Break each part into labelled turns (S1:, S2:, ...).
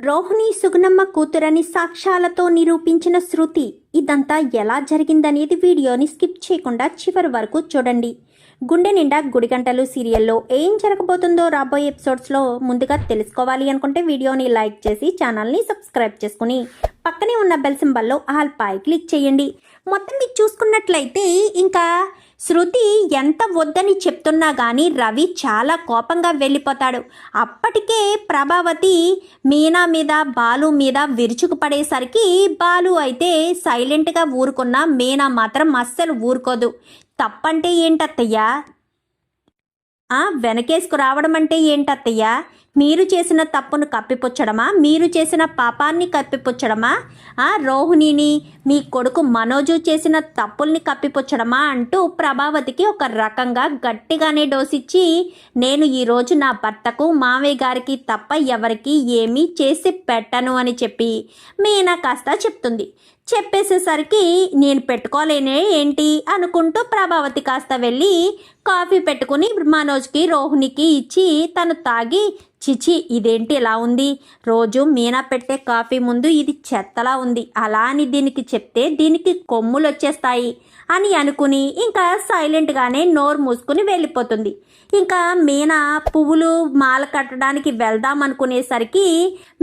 S1: రోహిణి సుగుణమ్మ కూతురని సాక్ష్యాలతో నిరూపించిన శృతి. ఇదంతా ఎలా జరిగిందనేది వీడియోని స్కిప్ చేయకుండా చివరి వరకు చూడండి. గుండె నిండా గుడిగంటలు సీరియల్లో ఏం జరగబోతుందో రాబోయే ఎపిసోడ్స్లో ముందుగా తెలుసుకోవాలి అనుకుంటే వీడియోని లైక్ చేసి ఛానల్ని సబ్స్క్రైబ్ చేసుకుని పక్కనే ఉన్న బెల్ సింబల్లో ఆల్ పై క్లిక్ చేయండి. మొత్తం మీరు చూసుకున్నట్లయితే ఇంకా శృతి ఎంత వద్దని చెప్తున్నా కానీ రవి చాలా కోపంగా వెళ్ళిపోతాడు. అప్పటికే ప్రభావతి మీనా మీద బాలు మీద విరుచుకుపడేసరికి బాలు అయితే సైలెంట్గా ఊరుకున్న మీనా మాత్రం అస్సలు ఊరుకోదు. తప్పంటే ఏంటత్తయ్యా, వెనకేసుకు రావడం అంటే ఏంటత్తయ్యా? మీరు చేసిన తప్పును కప్పిపుచ్చడమా? మీరు చేసిన పాపాన్ని కప్పిపుచ్చడమా? రోహిణిని మీ కొడుకు మనోజు చేసిన తప్పుల్ని కప్పిపుచ్చడమా అంటూ ప్రభావతికి ఒక రకంగా గట్టిగానే డోసిచ్చి, నేను ఈరోజు నా భర్తకు మావయ్య గారికి తప్ప ఎవరికి ఏమీ చేసి పెట్టను అని చెప్పి మీనా కాస్త చెప్తుంది. చెప్పేసేసరికి నేను పెట్టుకోలేనే ఏంటి అనుకుంటూ ప్రభావతి కాస్త వెళ్ళి కాఫీ పెట్టుకుని మనోజ్కి రోహిణికి ఇచ్చి తను తాగి, చిచి ఇదేంటి ఇలా ఉంది, రోజు మీనా పెట్టే కాఫీ ముందు ఇది చెత్తలా ఉంది, అలా అని దీనికి చెప్తే దీనికి కొమ్ములు వచ్చేస్తాయి అని అనుకుని ఇంకా సైలెంట్గానే నోరు మూసుకుని వెళ్ళిపోతుంది. ఇంకా మీనా పువ్వులు మాల కట్టడానికి వెళ్దాం అనుకునేసరికి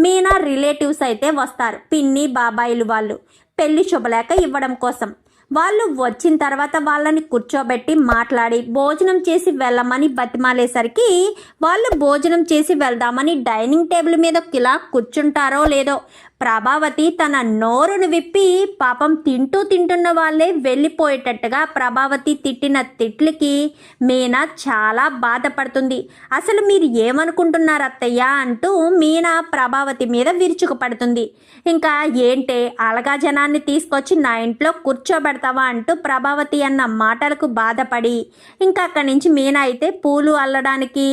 S1: మీనా రిలేటివ్స్ అయితే వస్తారు, పిన్ని బాబాయిలు వాళ్ళు పెళ్లి శుభలేఖ ఇవ్వడం కోసం. వాళ్ళు వచ్చిన తర్వాత వాళ్ళని కూర్చోబెట్టి మాట్లాడి భోజనం చేసి వెళ్ళమని బతిమాలేసరికి వాళ్ళు భోజనం చేసి వెళ్దామని డైనింగ్ టేబుల్ మీద ఇలా కూర్చుంటారో లేదో ప్రభావతి తన నోరును విప్పి పాపం తింటున్న వాళ్ళే వెళ్ళిపోయేటట్టుగా ప్రభావతి తిట్టిన తిట్లకి మీనా చాలా బాధపడుతుంది. అసలు మీరు ఏమనుకుంటున్నారు అత్తయ్య అంటూ మీనా ప్రభావతి మీద విరుచుకుపడుతుంది. ఇంకా ఏంటే అలగా జనాన్ని తీసుకొచ్చి నా ఇంట్లో కూర్చోబెడతావా అంటూ ప్రభావతి అన్న మాటలకు బాధపడి ఇంకా అక్కడి నుంచి మీనా అయితే పూలు అల్లడానికి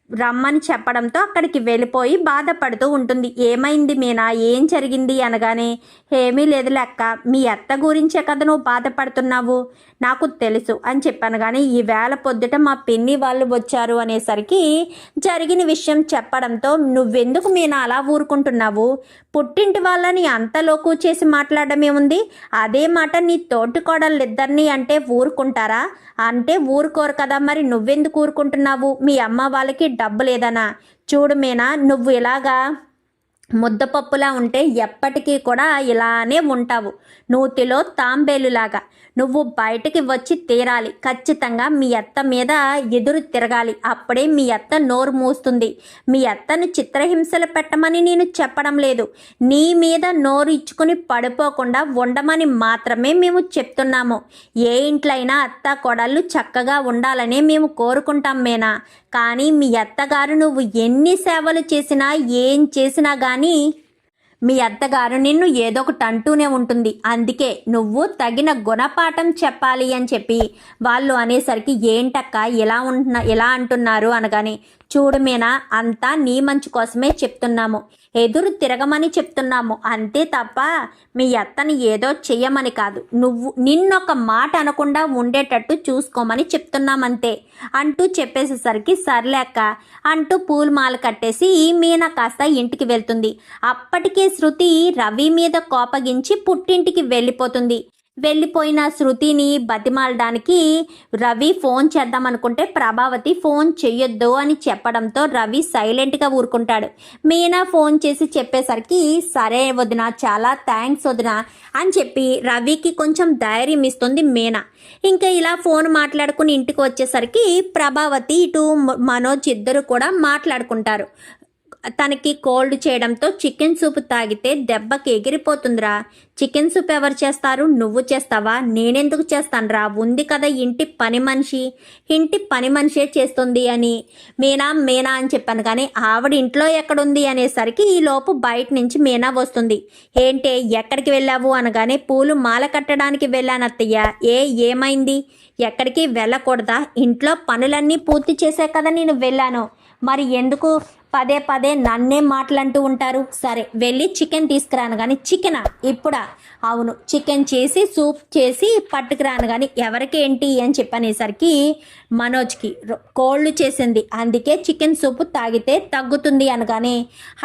S1: రమ్మని చెప్పడంతో అక్కడికి వెళ్ళిపోయి బాధపడుతూ ఉంటుంది. ఏమైంది మీనా, ఏం జరిగింది అనగానే, ఏమీ లేదు లెక్క, మీ అత్త గురించే కదా నువ్వు బాధపడుతున్నావు, నాకు తెలుసు అని చెప్పాను. కానీ ఈవేళ పొద్దుట మా పిన్ని వాళ్ళు వచ్చారు అనేసరికి జరిగిన విషయం చెప్పడంతో నువ్వెందుకు మీనా అలా ఊరుకుంటున్నావు? పుట్టింటి వాళ్ళని అంతలోకు చేసి మాట్లాడమేముంది? అదే మాట నీ తోటికోడళ్ళిద్దరిని అంటే ఊరుకుంటారా? అంటే ఊరుకోరు కదా, మరి నువ్వెందుకు ఊరుకుంటున్నావు? మీ అమ్మ వాళ్ళకి డబ్బు లేదనా? చూడు మీనా, నువ్వు ఇలాగా ముద్దపప్పులా ఉంటే ఎప్పటికీ కూడా ఇలానే ఉంటావు, నూతిలో తాంబేలులాగా. నువ్వు బయటికి వచ్చి తీరాలి, ఖచ్చితంగా మీ అత్త మీద ఎదురు తిరగాలి, అప్పుడే మీ అత్త నోరు మూస్తుంది. మీ అత్తను చిత్రహింసలు పెట్టమని నేను చెప్పడం లేదు, నీ మీద నోరు ఇచ్చుకుని పడిపోకుండా ఉండమని మాత్రమే మేము చెప్తున్నాము. ఏ ఇంట్లో అయినా అత్త కోడళ్ళు చక్కగా ఉండాలనే మేము కోరుకుంటాం మేనా. కానీ మీ అత్తగారు నువ్వు ఎన్ని సేవలు చేసినా ఏం చేసినా కానీ మీ అత్తగారు నిన్ను ఏదో ఒకటి అంటూనే ఉంటుంది. అందుకే నువ్వు తగిన గుణపాఠం చెప్పాలి అని చెప్పి వాళ్ళు అనేసరికి ఏంటక్క ఎలా అంటున్నారు అనగానే, చూడు మీనా, అంతా నీ మంచి కోసమే చెప్తున్నాము, ఎదురు తిరగమని చెప్తున్నాము అంతే తప్ప మీ అత్తని ఏదో చెయ్యమని కాదు, నిన్నొక మాట అనకుండా ఉండేటట్టు చూసుకోమని చెప్తున్నామంతే అంటూ చెప్పేసేసరికి సర్లేక అంటూ పూలమాల కట్టేసి మీనా కాస్త ఇంటికి వెళ్తుంది. అప్పటికే శృతి రవి మీద కోపగించి పుట్టింటికి వెళ్ళిపోతుంది. వెళ్ళిపోయిన శృతిని బతిమాలడానికి రవి ఫోన్ చేద్దామనుకుంటే ప్రభావతి ఫోన్ చెయ్యొద్దు అని చెప్పడంతో రవి సైలెంట్గా ఊరుకుంటాడు. మీనా ఫోన్ చేసి చెప్పేసరికి సరే వదిన, చాలా థ్యాంక్స్ వదిన అని చెప్పి రవికి కొంచెం ధైర్యం ఇస్తుంది మీనా. ఇంకా ఇలా ఫోన్ మాట్లాడుకుని ఇంటికి వచ్చేసరికి ప్రభావతి ఇటు మనోజ్ ఇద్దరు కూడా మాట్లాడుకుంటారు. తనకి కోల్డ్ చేయడంతో చికెన్ సూప్ తాగితే దెబ్బకి ఎగిరిపోతుందిరా, చికెన్ సూప్ ఎవరు చేస్తారు? నువ్వు చేస్తావా? నేనెందుకు చేస్తానురా, ఉంది కదా ఇంటి పని మనిషే చేస్తుంది అని మీనా అని చెప్పాను. కానీ ఆవిడ ఇంట్లో ఎక్కడుంది అనేసరికి ఈలోపు బయట నుంచి మీనా వస్తుంది. ఏంటే ఎక్కడికి వెళ్ళావు అనగానే, పూలు మాల కట్టడానికి వెళ్ళానత్తయ్య. ఏమైంది? ఎక్కడికి వెళ్ళకూడదా? ఇంట్లో పనులన్నీ పూర్తి చేసే కదా నేను వెళ్ళాను, మరి ఎందుకు పదే పదే నన్నే మాటలంటూ ఉంటారు. సరే వెళ్ళి చికెన్ తీసుకురాను కానీ చికెనా ఇప్పుడా? అవును, చికెన్ చేసి సూప్ చేసి పట్టుకురాను కానీ ఎవరికేంటి అని చెప్పనేసరికి మనోజ్కి కోళ్ళు చేసింది, అందుకే చికెన్ సూప్ తాగితే తగ్గుతుంది అనగానే,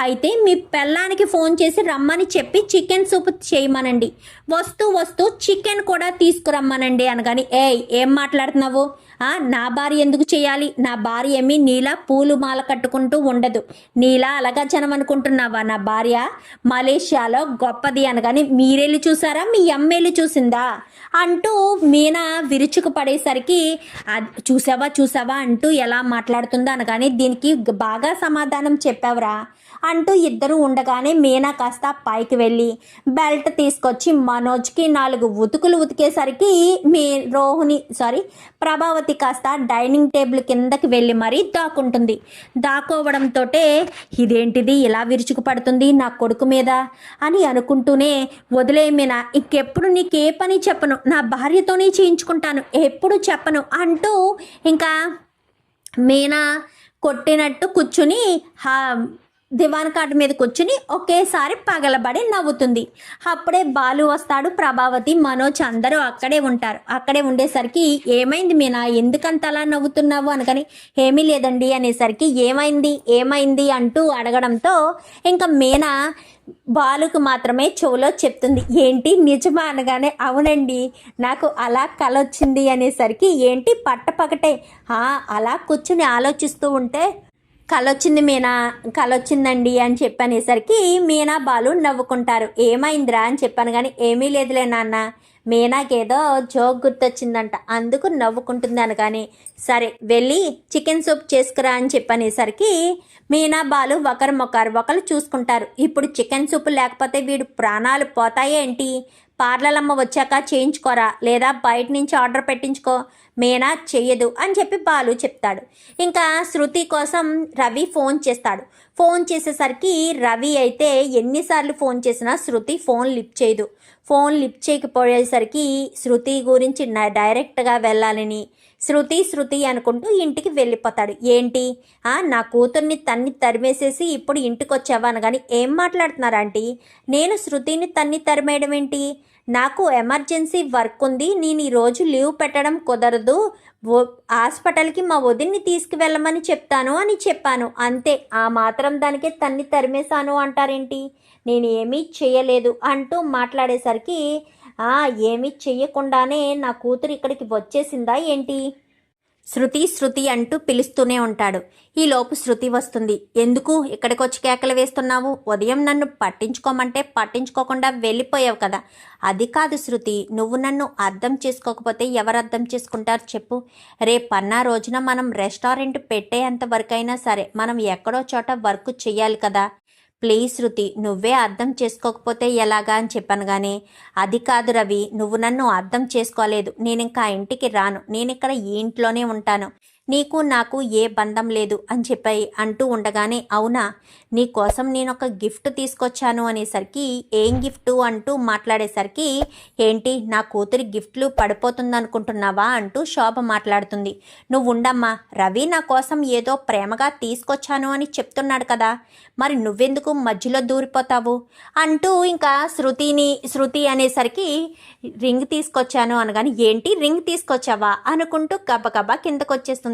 S1: అయితే మీ పెళ్ళానికి ఫోన్ చేసి రమ్మని చెప్పి చికెన్ సూప్ చేయమనండి, వస్తూ వస్తూ చికెన్ కూడా తీసుకురమ్మనండి అనగాని, ఏం మాట్లాడుతున్నావు? నా భార్య ఎందుకు చేయాలి? నా భార్య ఏమి నీలా పూలు మాల కట్టుకుంటూ ఉండదు. నీలా అలగజనం అనుకుంటున్నావా? నా భార్య మలేషియాలో గొప్పది అనగాని, మీరెళ్ళి చూసారా? మీ అమ్మేళ్ళు చూసిందా అంటూ మీనా విరుచుకు పడేసరికి, చూసావా అంటూ ఎలా మాట్లాడుతుందో అనగానే, దీనికి బాగా సమాధానం చెప్పావురా అంటూ ఇద్దరు ఉండగానే మీనా కాస్త పైకి వెళ్ళి బెల్ట్ తీసుకొచ్చి మనోజ్కి 4 ఉతుకులు ఉతికేసరికి ప్రభావతి కాస్త డైనింగ్ టేబుల్ కిందకి వెళ్ళి మరీ దాక్కుంటుంది. దాక్కోవడంతో ఇదేంటిది ఇలా విరుచుకు పడుతుంది నా కొడుకు మీద అని అనుకుంటూనే, వదిలే మీనా, ఇంకెప్పుడు నీకే పని చెప్పను, నా భార్యతోనే చేయించుకుంటాను, ఎప్పుడు చెప్పను అంటూ ఇంకా మీనా కొట్టినట్టు కూర్చుని దివాన్ కాటు మీద కూర్చుని ఒకేసారి పగలబడి నవ్వుతుంది. అప్పుడే బాలు వస్తాడు, ప్రభావతి, మనోజ్ అందరూ అక్కడే ఉంటారు. అక్కడే ఉండేసరికి, ఏమైంది మీనా, ఎందుకంత అలా నవ్వుతున్నావు అనగాని, ఏమీ లేదండి అనేసరికి, ఏమైంది అంటూ అడగడంతో ఇంకా మీనా బాలుకు మాత్రమే చెవులో చెప్తుంది. ఏంటి నిజమా అనగానే, అవునండి నాకు అలా కల వచ్చింది అనేసరికి, ఏంటి పట్టపగటే అలా కూర్చుని ఆలోచిస్తూ ఉంటే కలొచ్చింది మీనా, కలొచ్చిందండి అని చెప్పనేసరికి మీనా బాలు నవ్వుకుంటారు. ఏమైందిరా అని చెప్పాను కానీ, ఏమీ లేదులే నాన్న, మీనాకేదో జోక్ గుర్తొచ్చిందంట అందుకు నవ్వుకుంటుంది అనగానే, సరే వెళ్ళి చికెన్ సూప్ చేసుకురా అని చెప్పనేసరికి మీనా బాలు ఒకరు చూసుకుంటారు. ఇప్పుడు చికెన్ సూప్ లేకపోతే వీడు ప్రాణాలు పోతాయేంటి? పార్లలమ్మ వచ్చాక చేయించుకోరా, లేదా బయట నుంచి ఆర్డర్ పెట్టించుకో, మీనా చెయ్యదు అని చెప్పి బాలు చెప్తాడు. ఇంకా శృతి కోసం రవి ఫోన్ చేస్తాడు. ఫోన్ చేసేసరికి రవి అయితే ఎన్నిసార్లు ఫోన్ చేసినా శృతి ఫోన్ లిఫ్ట్ చేయదు. ఫోన్ లిఫ్ట్ చేయకపోయేసరికి శృతి గురించి డైరెక్ట్గా వెళ్ళాలని శృతి అనుకుంటూ ఇంటికి వెళ్ళిపోతాడు. ఏంటి నా కూతుర్ని తరిమేసేసి ఇప్పుడు ఇంటికి వచ్చావా అనగాని, ఏం మాట్లాడుతున్నారు ఆంటీ, నేను శృతిని తరిమేయడం ఏంటి? నాకు ఎమర్జెన్సీ వర్క్ ఉంది, నేను ఈరోజు లీవ్ పెట్టడం కుదరదు, హాస్పిటల్కి మా వదిన్ని తీసుకువెళ్ళమని చెప్తాను అని చెప్పాను, అంతే, ఆ మాత్రం దానికే తరిమేశాను అంటారేంటి? నేను ఏమీ చేయలేదు అంటూ మాట్లాడేసరికి, ఏమీ చెయ్యకుండానే నా కూతురు ఇక్కడికి వచ్చేసిందా ఏంటి? శృతి అంటూ పిలుస్తూనే ఉంటాడు. ఈలోపు శృతి వస్తుంది. ఎందుకు ఇక్కడికి వచ్చి కేకలు వేస్తున్నావు? ఉదయం నన్ను పట్టించుకోమంటే పట్టించుకోకుండా వెళ్ళిపోయావు కదా. అది కాదు శృతి, నువ్వు నన్ను అర్థం చేసుకోకపోతే ఎవరు అర్థం చేసుకుంటారు చెప్పు. రేపన్నా రోజున మనం రెస్టారెంట్ పెట్టేంత వరకైనా సరే మనం ఎక్కడో చోట వర్క్ చెయ్యాలి కదా. ప్లీజ్ శృతి, నువ్వే అర్థం చేసుకోకపోతే ఎలాగా అని చెప్పాను కానీ, అది కాదు రవి, నువ్వు నన్ను అర్థం చేసుకోలేదు, నేను ఇంకా ఇంటికి రాను, నేను ఇక్కడ ఈ ఇంట్లోనే ఉంటాను, నీకు నాకు ఏ బంధం లేదు అని చెప్పి అంటూ ఉండగానే, అవునా, నీ కోసం నేను ఒక గిఫ్ట్ తీసుకొచ్చాను అనేసరికి, ఏం గిఫ్టు అంటూ మాట్లాడేసరికి, ఏంటి నా కూతురి గిఫ్ట్లు పడిపోతుంది అనుకుంటున్నావా అంటూ శోభ మాట్లాడుతుంది. నువ్వు ఉండమ్మా, రవి నా కోసం ఏదో ప్రేమగా తీసుకొచ్చాను అని చెప్తున్నాడు కదా, మరి నువ్వెందుకు మధ్యలో దూరిపోతావు అంటూ ఇంకా శృతి అనేసరికి, రింగ్ తీసుకొచ్చాను అనగాని, ఏంటి రింగ్ తీసుకొచ్చావా అనుకుంటూ గబగబా కిందకు వచ్చేస్తుంది.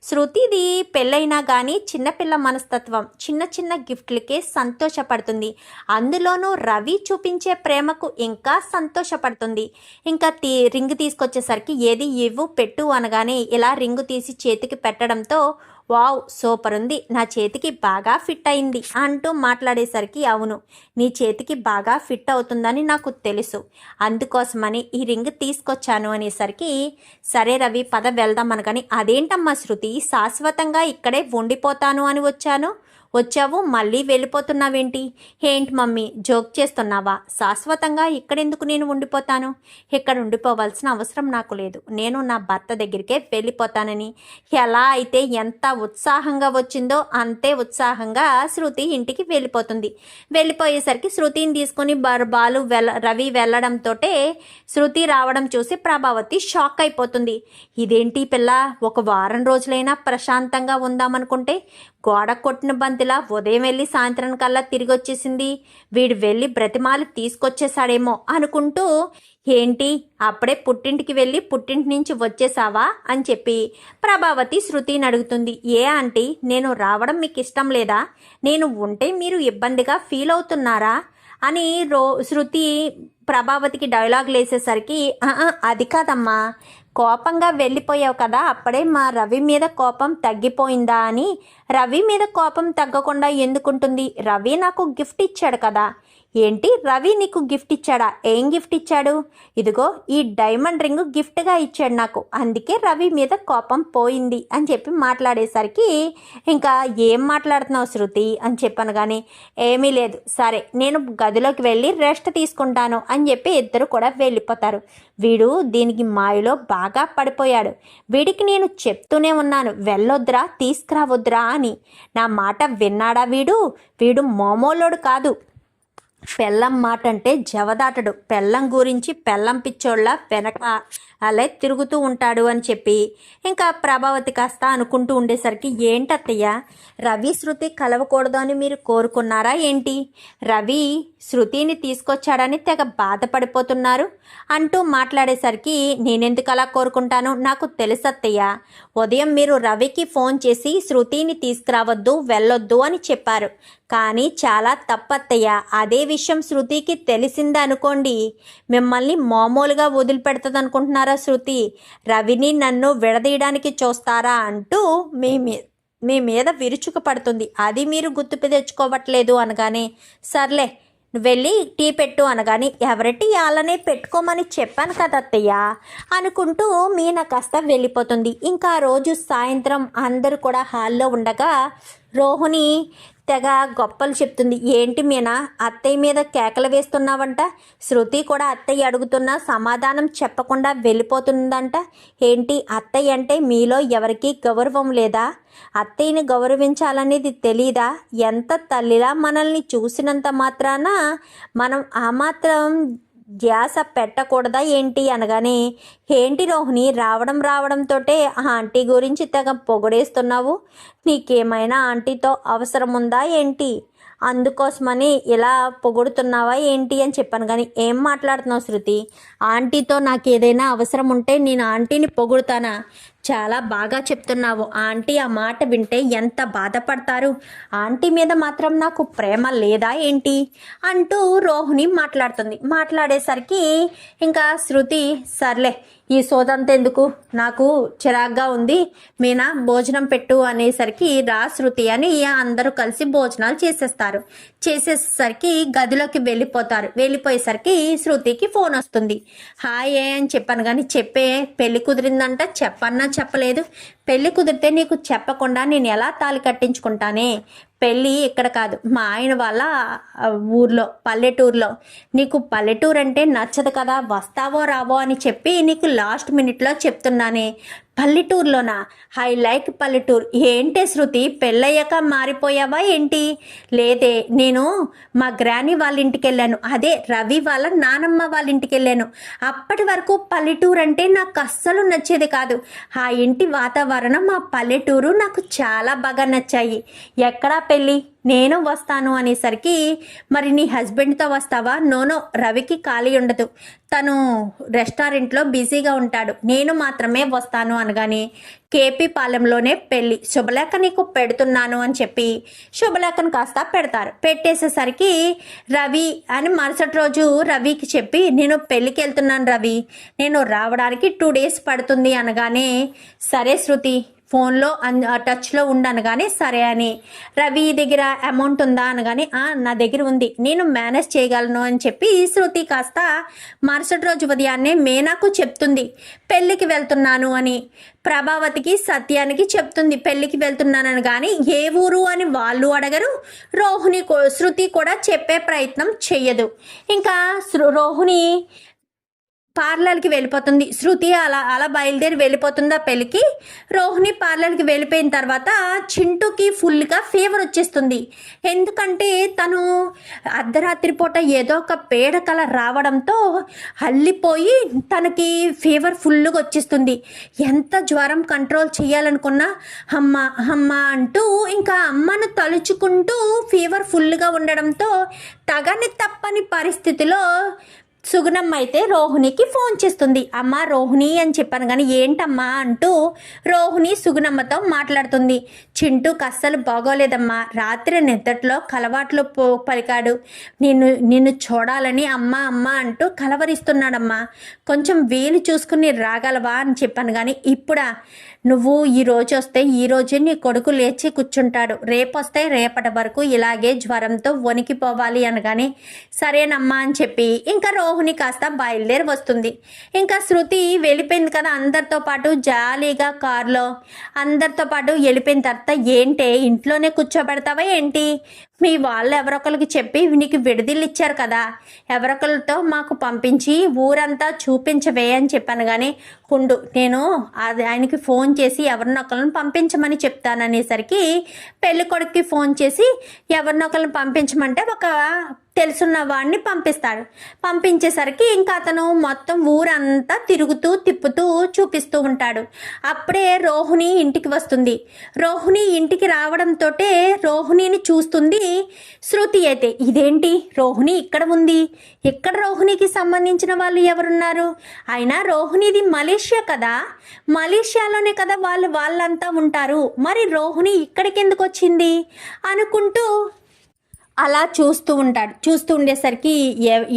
S1: శృతిది పెళ్ళైనా కానీ చిన్నపిల్ల మనస్తత్వం, చిన్న గిఫ్ట్లకే సంతోషపడుతుంది, అందులోనూ రవి చూపించే ప్రేమకు ఇంకా సంతోషపడుతుంది. ఇంకా రింగ్ తీసుకొచ్చేసరికి, ఏది ఇవ్వు పెట్టు అనగానే ఇలా రింగు తీసి చేతికి పెట్టడంతో, వావ్ సూపర్ ఉంది, నా చేతికి బాగా ఫిట్ అయింది అంటూ మాట్లాడేసరికి, అవును నీ చేతికి బాగా ఫిట్ అవుతుందని నాకు తెలుసు, అందుకోసమని ఈ రింగ్ తీసుకొచ్చాను అనేసరికి, సరే రవి పద వెళ్దాం అనగాని, అదేంటమ్మా శృతి, శాశ్వతంగా ఇక్కడే ఉండిపోతాను అని వచ్చావు మళ్ళీ వెళ్ళిపోతున్నావేంటి? ఏంటి మమ్మీ జోక్ చేస్తున్నావా? శాశ్వతంగా ఇక్కడెందుకు నేను ఉండిపోతాను? ఇక్కడ ఉండిపోవాల్సిన అవసరం నాకు లేదు, నేను నా భర్త దగ్గరికే వెళ్ళిపోతానని. ఎలా అయితే ఎంత ఉత్సాహంగా వచ్చిందో అంతే ఉత్సాహంగా శృతి ఇంటికి వెళ్ళిపోతుంది. వెళ్ళిపోయేసరికి శృతిని తీసుకుని రవి వెళ్ళడంతో శృతి రావడం చూసి ప్రభావతి షాక్ అయిపోతుంది. ఇదేంటి పిల్ల, ఒక వారం రోజులైనా ప్రశాంతంగా ఉందామనుకుంటే గోడ కొట్టిన బంతి కోతిలా ఉదయం వెళ్ళి సాయంత్రం కల్లా తిరిగి వచ్చేసింది, వీడు వెళ్ళి బ్రతిమాలు తీసుకొచ్చేసాడేమో అనుకుంటూ, ఏంటి అప్పుడే పుట్టింటికి వెళ్ళి పుట్టింటి నుంచి వచ్చేసావా అని చెప్పి ప్రభావతి శృతిని అడుగుతుంది. ఏ ఆంటీ, నేను రావడం మీకు ఇష్టం లేదా? నేను ఉంటే మీరు ఇబ్బందిగా ఫీల్ అవుతున్నారా అని శృతి ప్రభావతికి డైలాగులు వేసేసరికి, అది కాదమ్మా, కోపంగా వెళ్ళిపోయావు కదా, అప్పుడే మా రవి మీద కోపం తగ్గిపోయిందా అని. రవి మీద కోపం తగ్గకుండా ఎందుకుంటుంది? రవి నాకు గిఫ్ట్ ఇచ్చాడు కదా. ఏంటి, రవి నీకు గిఫ్ట్ ఇచ్చాడా? ఏం గిఫ్ట్ ఇచ్చాడు? ఇదిగో ఈ డైమండ్ రింగ్ గిఫ్ట్గా ఇచ్చాడు నాకు, అందుకే రవి మీద కోపం పోయింది అని చెప్పి మాట్లాడేసరికి, ఇంకా ఏం మాట్లాడుతున్నావు శృతి అని చెప్పాను. కానీ ఏమీ లేదు, సరే నేను గదిలోకి వెళ్ళి రెస్ట్ తీసుకుంటాను అని చెప్పి ఇద్దరు కూడా వెళ్ళిపోతారు. వీడు దీనికి మాయలో బాగా పడిపోయాడు. వీడికి నేను చెప్తూనే ఉన్నాను, వెళ్ళొద్దురా తీసుకురావద్దురా అని. నా మాట విన్నాడా వీడు? వీడు మోమోలోడు కాదు. పెళ్ళం మాట అంటే జవదాటడు. పెళ్ళం గురించి పెళ్ళం పిచ్చోళ్ళ వెనక అలా తిరుగుతూ ఉంటాడు అని చెప్పి ఇంకా ప్రభావతి కాస్త అనుకుంటూ ఉండేసరికి, ఏంటత్తయ్య, రవి శృతి కలవకూడదు అని మీరు కోరుకున్నారా ఏంటి? రవి శృతిని తీసుకొచ్చాడని తెగ బాధపడిపోతున్నారు అంటూ మాట్లాడేసరికి, నేనెందుకు అలా కోరుకుంటాను? నాకు తెలుసు అత్తయ్య, ఉదయం మీరు రవికి ఫోన్ చేసి శృతిని తీసుకురావద్దు, వెళ్ళొద్దు అని చెప్పారు. కానీ చాలా తప్పత్తయ్య. అదే విషయం శృతికి తెలిసిందనుకోండి, మిమ్మల్ని మామూలుగా వదిలిపెడుతుంది అనుకుంటున్నారా శృతి? రవిని నన్ను విడదీయడానికి చూస్తారా అంటూ మీ మీద విరుచుకు పడుతుంది. అది మీరు గుర్తు తెచ్చుకోవట్లేదు అనగానే, సర్లే వెళ్ళి టీ పెట్టు అనగాని, ఎవరి అలానే పెట్టుకోమని చెప్పాను కదా అత్తయ్య అనుకుంటూ మీనా కాస్త వెళ్ళిపోతుంది. ఇంకా రోజు సాయంత్రం అందరూ కూడా హాల్లో ఉండగా రోహిణి తెగ గొప్పలు చెప్తుంది. ఏంటి మీనా, అత్తయ్య మీద కేకలు వేస్తున్నావంట? శృతి కూడా అత్తయ్య అడుగుతున్నా సమాధానం చెప్పకుండా వెళ్ళిపోతుందంట. ఏంటి, అత్తయ్య అంటే మీలో ఎవరికీ గౌరవం లేదా? అత్తయ్యని గౌరవించాలనేది తెలీదా? ఎంత తల్లిలా మనల్ని చూసినంత మాత్రాన మనం ఆ మాత్రం ధ్యాస పెట్టకూడదా ఏంటి అనగానే, ఏంటి రోహిణి, రావడంతో ఆ ఆంటీ గురించి తెగ పొగడేస్తున్నావు? నీకేమైనా ఆంటీతో అవసరం ఉందా ఏంటి? అందుకోసమని ఇలా పొగుడుతున్నావా ఏంటి అని చెప్పాను. కానీ ఏం మాట్లాడుతున్నావు శృతి? ఆంటీతో నాకు ఏదైనా అవసరం ఉంటే నేను ఆంటీని పొగుడుతానా? చాలా బాగా చెప్తున్నావు. ఆంటీ ఆ మాట వింటే ఎంత బాధపడతారు. ఆంటీ మీద మాత్రం నాకు ప్రేమ లేదా ఏంటి అంటూ రోహిణి మాట్లాడేసరికి ఇంకా శృతి, సర్లే ఈ సోదంత ఎందుకు, నాకు చిరాగ్గా ఉంది, మీనా భోజనం పెట్టు అనేసరికి, రా శృతి అని అందరూ కలిసి భోజనాలు చేసేసరికి గదిలోకి వెళ్ళిపోయేసరికి శృతికి ఫోన్ వస్తుంది. హాయ్ అని చెప్పాను. కానీ చెప్పే, పెళ్ళి కుదిరిందంట, చెప్పలేదు. పెళ్ళి కుదిరితే నీకు చెప్పకుండా నేను ఎలా తాళి కట్టించుకుంటానే? పెళ్ళి ఇక్కడ కాదు, మా ఆయన వాళ్ళ ఊర్లో, పల్లెటూరులో. నీకు పల్లెటూరు అంటే నచ్చదు కదా, వస్తావో రావో అని చెప్పి నీకు లాస్ట్ మినిట్లో చెప్తున్నానే. పల్లెటూరులోనా? ఐ లైక్ పల్లెటూరు. ఏంటే శృతి, పెళ్ళయ్యాక మారిపోయావా ఏంటి? లేదే, నేను మా గ్రాని వాళ్ళ ఇంటికి వెళ్ళాను, అదే రవి వాళ్ళ నానమ్మ వాళ్ళ ఇంటికి వెళ్ళాను. అప్పటి వరకు పల్లెటూరు అంటే నాకు అస్సలు నచ్చేది కాదు. ఆ ఇంటి వాతావరణం, ఆ పల్లెటూరు నాకు చాలా బాగా నచ్చాయి. ఎక్కడా పెళ్ళి, నేను వస్తాను అనేసరికి, మరి నీ హస్బెండ్తో వస్తావా? నోనో, రవికి ఖాళీ ఉండదు, తను రెస్టారెంట్లో బిజీగా ఉంటాడు, నేను మాత్రమే వస్తాను అనగానే, కేపీ పాలెంలోనే పెళ్ళి, శుభలేఖ నీకు పెడుతున్నాను అని చెప్పి శుభలేఖను కాస్త పెట్టేసేసరికి రవి అని మరుసటి రోజు రవికి చెప్పి, నేను పెళ్ళికి వెళ్తున్నాను రవి, నేను రావడానికి 2 days పడుతుంది అనగానే, సరే శృతి ఫోన్లో టచ్లో ఉండనగానే సరే అని. రవి దగ్గర అమౌంట్ ఉందా అనగానే, నా దగ్గర ఉంది, నేను మేనేజ్ చేయగలను అని చెప్పి శృతి కాస్త మరుసటి రోజు ఉదయాన్నే మీనాకు చెప్తుంది పెళ్ళికి వెళ్తున్నాను అని. ప్రభావతికి సత్యానికి చెప్తుంది పెళ్ళికి వెళ్తున్నానని. కానీ ఏ ఊరు అని వాళ్ళు అడగరు, శృతి కూడా చెప్పే ప్రయత్నం చెయ్యదు. ఇంకా రోహిణి పార్లర్కి వెళ్ళిపోతుంది. శృతి అలా అలా బయలుదేరి వెళ్ళిపోతుంది ఆ పెళ్ళికి. రోహిణి పార్లర్కి వెళ్ళిపోయిన తర్వాత చింటూకి ఫుల్గా ఫీవర్ వచ్చేస్తుంది. ఎందుకంటే తను అర్ధరాత్రి పూట ఏదో ఒక పేడకల రావడంతో అల్లిపోయి తనకి ఫీవర్ ఫుల్గా వచ్చేస్తుంది. ఎంత జ్వరం కంట్రోల్ చేయాలనుకున్నా అమ్మ అమ్మ అంటూ ఇంకా అమ్మను తలుచుకుంటూ ఫీవర్ ఫుల్గా ఉండడంతో తగని తప్పని పరిస్థితిలో సుగుణమ్మ అయితే రోహిణికి ఫోన్ చేస్తుంది. అమ్మ రోహిణి అని చెప్పాను కానీ ఏంటమ్మా అంటూ రోహిణి సుగుణమ్మతో మాట్లాడుతుంది. చింటూకి అస్సలు బాగోలేదమ్మా, రాత్రి నిద్రలో కలవాట్లు పలికాడు. నిన్ను చూడాలని అమ్మ అమ్మ అంటూ కలవరిస్తున్నాడమ్మా, కొంచెం వీలు చూసుకుని రాగలవా అని చెప్పాను కానీ ఇప్పుడా నువ్వు ఈరోజు వస్తే ఈరోజు నీ కొడుకు లేచి కూర్చుంటాడు, రేపు వస్తే రేపటి వరకు ఇలాగే జ్వరంతో వణికిపోవాలి అనగానే సరేనమ్మా అని చెప్పి ఇంకా రోహిణి కాస్త బయలుదేరి వస్తుంది. ఇంకా శృతి వెళ్ళిపోయింది కదా అందరితో పాటు జాలీగా కారులో అందరితో పాటు వెళ్ళిపోయిన తర్వాత ఏంటే ఇంట్లోనే కూర్చోబెడతావా ఏంటి, మీ వాళ్ళు ఎవరొకరికి చెప్పి నీకు విడుదల ఇచ్చారు కదా, ఎవరొకరితో మాకు పంపించి ఊరంతా చూపించవే అని చెప్పాను కానీ కుండు నేను అది ఆయనకి ఫోన్ చేసి ఎవరినొకరిని పంపించమని చెప్తాననేసరికి పెళ్లి కొడుకుకి ఫోన్ చేసి ఎవరినొకరిని పంపించమంటే ఒక తెలుసున్న వాడిని పంపిస్తాడు. పంపించేసరికి ఇంకా అతను మొత్తం ఊరంతా తిప్పుతూ చూపిస్తూ ఉంటాడు. అప్పుడే రోహిణి ఇంటికి వస్తుంది. రోహిణి ఇంటికి రావడంతో రోహిణిని చూస్తుంది శృతి. అయితే ఇదేంటి రోహిణి ఇక్కడ ఉంది, ఇక్కడ రోహిణికి సంబంధించిన వాళ్ళు ఎవరున్నారు, అయినా రోహిణిది మలేషియా కదా, మలేషియాలోనే కదా వాళ్ళంతా ఉంటారు, మరి రోహిణి ఇక్కడికి ఎందుకు వచ్చింది అనుకుంటూ అలా చూస్తూ ఉండేసరికి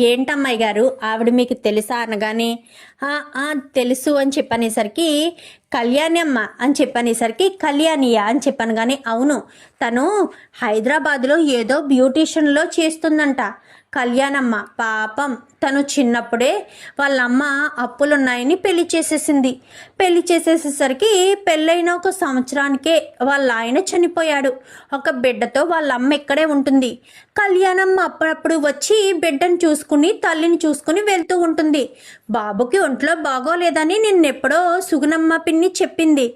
S1: ఏంటమ్మాయి గారు ఆవిడ మీకు తెలుసా అనగానే తెలుసు అని చెప్పనేసరికి కళ్యాణి అమ్మ అని చెప్పనేసరికి కళ్యాణియా అని చెప్పాను కానీ అవును తను హైదరాబాద్లో ఏదో బ్యూటీషియన్లో చేస్తుందంట కళ్యాణమ్మ. పాపం తను చిన్నప్పుడే వాళ్ళమ్మ అప్పులున్నాయని పెళ్లి చేసేసింది. పెళ్లి చేసేసేసరికి పెళ్ళైన ఒక సంవత్సరానికే వాళ్ళ ఆయన చనిపోయాడు. ఒక బిడ్డతో వాళ్ళ అమ్మ ఇక్కడే ఉంటుంది. కళ్యాణమ్మ అప్పుడప్పుడు వచ్చి బిడ్డను చూసుకుని తల్లిని చూసుకుని వెళ్తూ ఉంటుంది. బాబుకి ఒంట్లో బాగోలేదని నిన్నెప్పుడో సుగుణమ్మ పిన్ని చెప్పింది,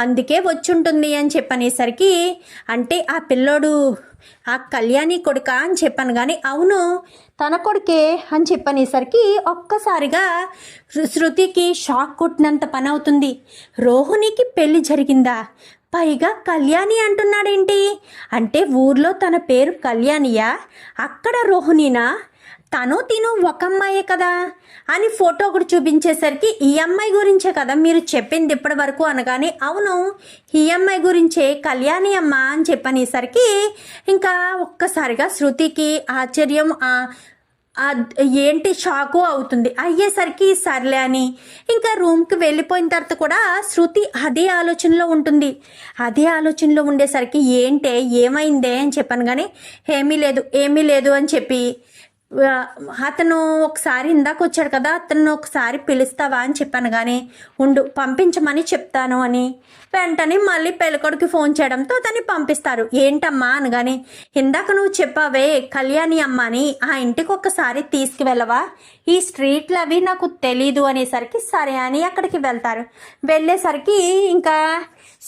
S1: అందుకే వచ్చుంటుంది అని చెప్పనేసరికి అంటే ఆ పిల్లోడు ఆ కళ్యాణి కొడుకా అని చెప్పాను కానీ అవును తన కొడుకే అని చెప్పనేసరికి ఒక్కసారిగా శృతికి షాక్ కొట్టినంత పని అవుతుంది. రోహిణికి పెళ్లి జరిగిందా, పైగా కళ్యాణి అంటున్నాడేంటి, అంటే ఊర్లో తన పేరు కళ్యాణియా, అక్కడ రోహిణినా, తిను ఒక అమ్మాయే కదా అని ఫోటో ఒకటి చూపించేసరికి ఈ అమ్మాయి గురించే కదా మీరు చెప్పింది ఇప్పటి వరకు అనగానే అవును ఈ అమ్మాయి గురించే కళ్యాణి అమ్మ అని చెప్పనేసరికి ఇంకా ఒక్కసారిగా శృతికి ఆశ్చర్యం ఏంటి షాకు అవుతుంది. అయ్యేసరికి సర్లే అని ఇంకా రూమ్కి వెళ్ళిపోయిన తర్వాత కూడా శృతి అదే ఆలోచనలో ఉంటుంది. అదే ఆలోచనలో ఉండేసరికి ఏంటే ఏమైందే అని చెప్పాను కానీ ఏమీ లేదు అని చెప్పి అతను ఒకసారి ఇందాక వచ్చాడు కదా అతను ఒకసారి పిలుస్తావా అని చెప్పాను కానీ ఉండు పంపించమని చెప్తాను అని వెంటనే మళ్ళీ పెళ్ళికొడుకు ఫోన్ చేయడంతో అతన్ని పంపిస్తారు. ఏంటమ్మా అనగానే ఇందాక నువ్వు చెప్పావే కళ్యాణి అమ్మ అని ఆ ఇంటికి ఒక్కసారి తీసుకువెళ్ళవా, ఈ స్ట్రీట్లు అవి నాకు తెలీదు అనేసరికి సరే అని అక్కడికి వెళ్తారు. వెళ్ళేసరికి ఇంకా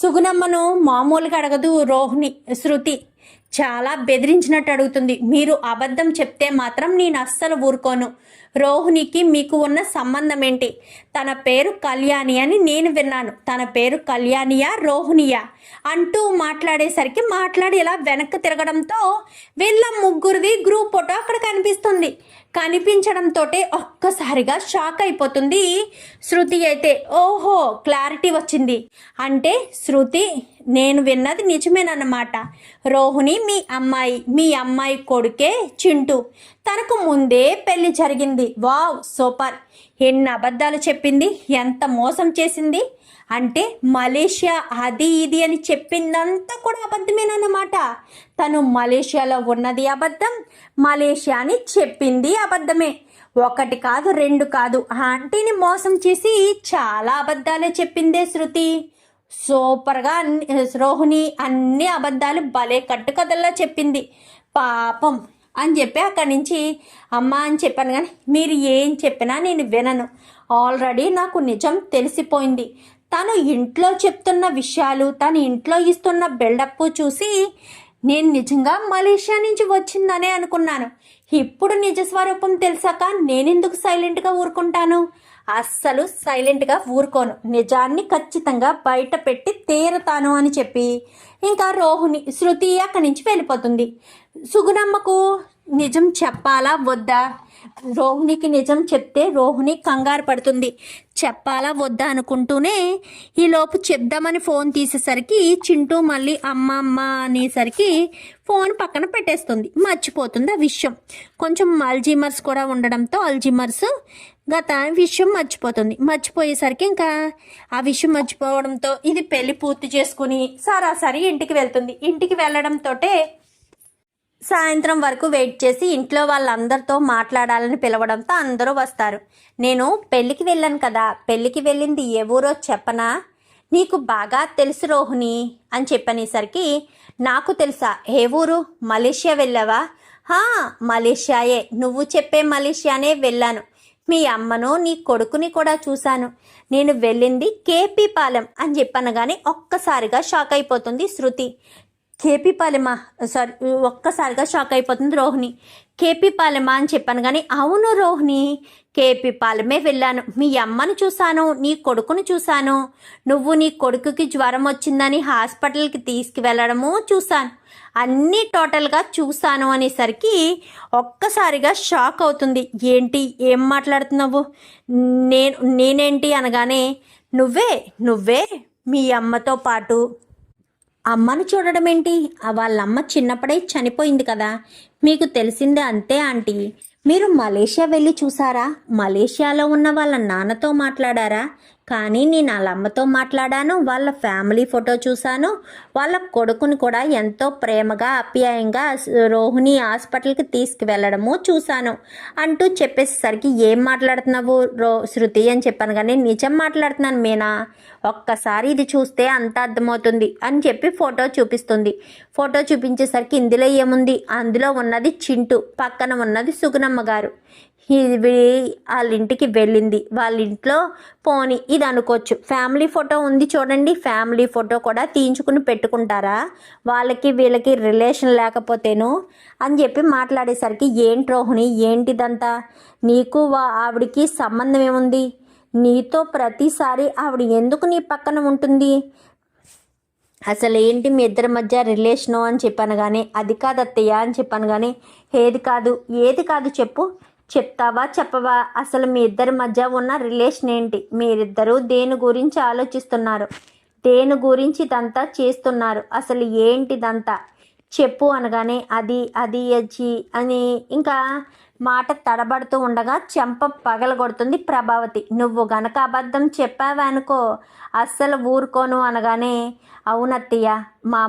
S1: సుగుణమ్మను మామూలుగా అడగదు శృతి, చాలా బెదిరించినట్టు అడుగుతుంది. మీరు అబద్ధం చెప్తే మాత్రం నేను అస్సలు ఊరుకోను, రోహిణికి మీకు ఉన్న సంబంధం ఏంటి, తన పేరు కళ్యాణి అని నేను విన్నాను, తన పేరు కళ్యాణియా రోహిణియా అంటూ మాట్లాడి ఇలా వెనక్కి తిరగడంతో వీళ్ళ ముగ్గురిది గ్రూప్ ఫోటో అక్కడ కనిపించడంతో ఒక్కసారిగా షాక్ అయిపోతుంది శృతి. అయితే ఓహో క్లారిటీ వచ్చింది, అంటే శృతి నేను విన్నది నిజమేనన్నమాట, రోహిణి మీ అమ్మాయి కొడుకే చింటూ, తనకు ముందే పెళ్లి జరిగింది. వావ్ సూపర్, ఎన్ని అబద్ధాలు చెప్పింది, ఎంత మోసం చేసింది, అంటే మలేషియా అది ఇది అని చెప్పిందంతా కూడా అబద్ధమేనన్నమాట. తను మలేషియాలో ఉన్నది అబద్ధం, మలేషియా అని చెప్పింది అబద్ధమే. ఒకటి కాదు రెండు కాదు, ఆంటీని మోసం చేసి చాలా అబద్ధాలే చెప్పిందే శృతి. సూపర్గా రోహిణి అన్ని అబద్ధాలు భలే కట్టుకథల్లా చెప్పింది. పాపం అని చెప్పి అక్కడి నుంచి అమ్మ అని చెప్పాను. కానీ మీరు ఏం చెప్పినా నేను వినను. ఆల్రెడీ నాకు నిజం తెలిసిపోయింది. తను ఇంట్లో చెప్తున్న విషయాలు, తను ఇంట్లో ఇస్తున్న బిల్డప్ చూసి నేను నిజంగా మలేషియా నుంచి వచ్చిందనే అనుకున్నాను. ఇప్పుడు నిజ స్వరూపం తెలిసాక నేనెందుకు సైలెంట్గా ఊరుకుంటాను? అస్సలు సైలెంట్గా ఊరుకోను. నిజాన్ని ఖచ్చితంగా బయట పెట్టి తీరతాను అని చెప్పి ఇంకా శృతి అక్కడి నుంచి వెళ్ళిపోతుంది. సుగుణమ్మకు నిజం చెప్పాలా వద్దా? రోహిణికి నిజం చెప్తే రోహిణి కంగారు పడుతుంది. చెప్పాలా వద్దా అనుకుంటూనే ఈలోపు చెప్దామని ఫోన్ తీసేసరికి చింటూ మళ్ళీ అమ్మ అమ్మ అనేసరికి ఫోన్ పక్కన పెట్టేస్తుంది. మర్చిపోతుంది ఆ విషయం. కొంచెం అల్జీమర్స్ కూడా ఉండడంతో గత విషయం మర్చిపోయేసరికి ఇంకా ఆ విషయం మర్చిపోవడంతో ఇది పెళ్లి పూర్తి చేసుకుని సరాసరి ఇంటికి వెళ్తుంది. ఇంటికి వెళ్ళడంతో సాయంత్రం వరకు వెయిట్ చేసి ఇంట్లో వాళ్ళందరితో మాట్లాడాలని పిలవడంతో అందరూ వస్తారు. నేను పెళ్ళికి వెళ్ళాను కదా, పెళ్ళికి వెళ్ళింది ఏ ఊరో చెప్పనా? నీకు బాగా తెలుసు రోహిణి అని చెప్పనేసరికి నాకు తెలుసా? ఏ ఊరు? మలేషియా వెళ్ళావా? మలేషియాయే. నువ్వు చెప్పే మలేషియానే వెళ్ళాను. మీ అమ్మను నీ కొడుకుని కూడా చూశాను. నేను వెళ్ళింది కేపీ పాలెం అని చెప్పనగానే ఒక్కసారిగా షాక్ అయిపోతుంది శృతి. కేపీ పాలెమా? సారీ, ఒక్కసారిగా షాక్ అయిపోతుంది రోహిణి. కేపీ పాలెమా అని చెప్పాను. కానీ అవును రోహిణి, కేపీ పాలెమే వెళ్ళాను. మీ అమ్మను చూశాను, నీ కొడుకును చూశాను. నువ్వు నీ కొడుకుకి జ్వరం వచ్చిందని హాస్పిటల్కి తీసుకువెళ్ళడము చూశాను. అన్నీ టోటల్గా చూశాను అనేసరికి ఒక్కసారిగా షాక్ అవుతుంది. ఏంటి, ఏం మాట్లాడుతున్నావు? నేనేంటి అనగానే నువ్వే మీ అమ్మతో పాటు అమ్మను చూడడం ఏంటి? వాళ్ళమ్మ చిన్నప్పుడే చనిపోయింది కదా, మీకు తెలిసిందే అంతే ఆంటీ. మీరు మలేషియా వెళ్ళి చూసారా? మలేషియాలో ఉన్న వాళ్ళ నాన్నతో మాట్లాడారా? కానీ నేను వాళ్ళ అమ్మతో మాట్లాడాను. వాళ్ళ ఫ్యామిలీ ఫోటో చూశాను. వాళ్ళ కొడుకుని కూడా ఎంతో ప్రేమగా ఆప్యాయంగా రోహిణి హాస్పిటల్కి తీసుకువెళ్ళడము చూశాను అంటూ చెప్పేసరికి ఏం మాట్లాడుతున్నావు శృతి అని చెప్పాను. కానీ నిజం మాట్లాడుతున్నాను మీనా, ఒక్కసారి ఇది చూస్తే అంత అర్థమవుతుంది అని చెప్పి ఫోటో చూపిస్తుంది. ఫోటో చూపించేసరికి ఇందులో ఏముంది? అందులో ఉన్నది చింటూ, పక్కన ఉన్నది సుగుణమ్మ గారు. ఇది వాళ్ళ ఇంటికి వెళ్ళింది. వాళ్ళ ఇంట్లో పోని ఇది అనుకోవచ్చు. ఫ్యామిలీ ఫోటో ఉంది చూడండి, ఫ్యామిలీ ఫోటో కూడా తీయించుకుని పెట్టుకుంటారా? వాళ్ళకి వీళ్ళకి రిలేషన్ లేకపోతేను అని చెప్పి మాట్లాడేసరికి ఏంటి రోహిణి, ఏంటిదంతా? నీకు ఆవిడికి సంబంధం ఏముంది? నీతో ప్రతిసారి ఆవిడ ఎందుకు నీ పక్కన ఉంటుంది? అసలు ఏంటి మీ ఇద్దరి మధ్య రిలేషను అని చెప్పాను. కానీ అది కాదు అత్తయ్య అని చెప్పాను. కానీ ఏది కాదు చెప్పు, చెప్తావా చెప్పవా? అసలు మీ ఇద్దరి మధ్య ఉన్న రిలేషన్ ఏంటి? మీరిద్దరూ దేని గురించి ఆలోచిస్తున్నారు? దేని గురించి ఇదంతా చేస్తున్నారు? అసలు ఏంటిదంతా చెప్పు అనగానే అది వచ్చి అని ఇంకా మాట తడబడుతూ ఉండగా చెంప పగలగొడుతుంది ప్రభావతి. నువ్వు గనక అబద్ధం చెప్పావనుకో అస్సలు ఊరుకోను అనగానే అవునత్తయ్య, మా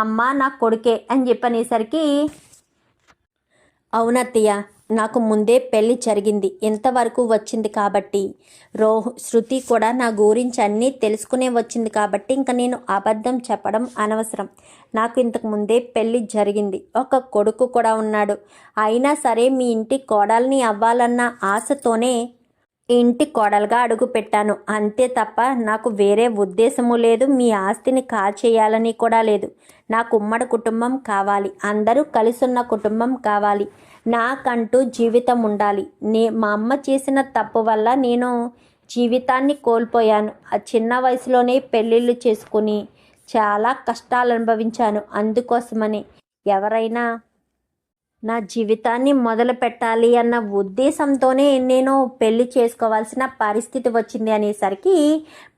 S1: అమ్మ నా కొడుకే అని చెప్పనేసరికి అవునత్తయ్య, నాకు ముందే పెళ్ళి జరిగింది, ఇంతవరకు వచ్చింది కాబట్టి శృతి కూడా నా గురించి అన్నీ తెలుసుకునే వచ్చింది కాబట్టి ఇంకా నేను అబద్ధం చెప్పడం అనవసరం. నాకు ఇంతకు ముందే పెళ్ళి జరిగింది, ఒక కొడుకు కూడా ఉన్నాడు. అయినా సరే మీ ఇంటి కోడల్ని అవ్వాలన్న ఆశతోనే ఇంటి కోడలుగా అడుగు పెట్టాను అంతే తప్ప నాకు వేరే ఉద్దేశము లేదు. మీ ఆస్తిని కాచేయాలని కూడా లేదు. నాకు ఉమ్మడి కుటుంబం కావాలి, అందరూ కలిసున్న కుటుంబం కావాలి, నాకంటూ జీవితం ఉండాలి. మా అమ్మ చేసిన తప్పు వల్ల నేను జీవితాన్ని కోల్పోయాను. ఆ చిన్న వయసులోనే పెళ్ళిళ్ళు చేసుకుని చాలా కష్టాలు అనుభవించాను. అందుకోసమని ఎవరైనా నా జీవితాన్ని మొదలు పెట్టాలి అన్న ఉద్దేశంతోనే నేను పెళ్లి చేసుకోవాల్సిన పరిస్థితి వచ్చింది అనేసరికి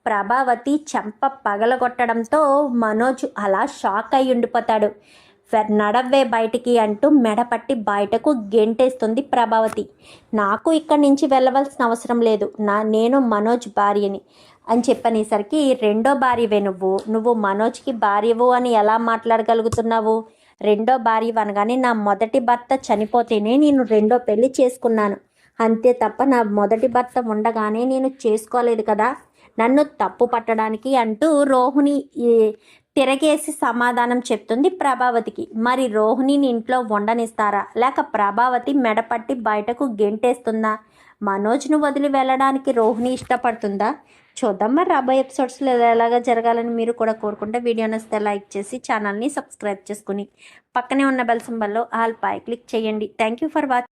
S1: ప్రభావతి చెంప పగలగొట్టడంతో మనోజ్ అలా షాక్ అయి ఉండిపోతాడు. నడవ్వే బయటికి అంటూ మెడపట్టి బయటకు గెంటేస్తుంది ప్రభావతి. నాకు ఇక్కడి నుంచి వెళ్ళవలసిన అవసరం లేదు, నేను మనోజ్ భార్యని అని చెప్పనేసరికి రెండో భార్యవే నువ్వు మనోజ్కి భార్యవు అని ఎలా మాట్లాడగలుగుతున్నావు? రెండో భార్య అనగానే నా మొదటి భర్త చనిపోతేనే నేను రెండో పెళ్లి చేసుకున్నాను అంతే తప్ప నా మొదటి భర్త ఉండగానే నేను చేసుకోలేదు కదా, నన్ను తప్పు పట్టడానికి అంటూ రోహిణి తిరగేసి సమాధానం చెప్తుంది ప్రభావతికి. మరి రోహిణిని ఇంట్లో ఉండనిస్తారా, లేక ప్రభావతి మెడపట్టి బయటకు గెంటేస్తుందా? మనోజ్ను వదిలి వెళ్ళడానికి రోహిణి ఇష్టపడుతుందా? చూద్దాం. మరి రాబోయే ఎపిసోడ్స్లో ఎలాగా జరగాలని మీరు కూడా కోరుకుంటే వీడియో నచ్చితే లైక్ చేసి ఛానల్ని సబ్స్క్రైబ్ చేసుకుని పక్కనే ఉన్న బెల్ సింబల్లో ఆల్ పై క్లిక్ చేయండి. Thank you for watching.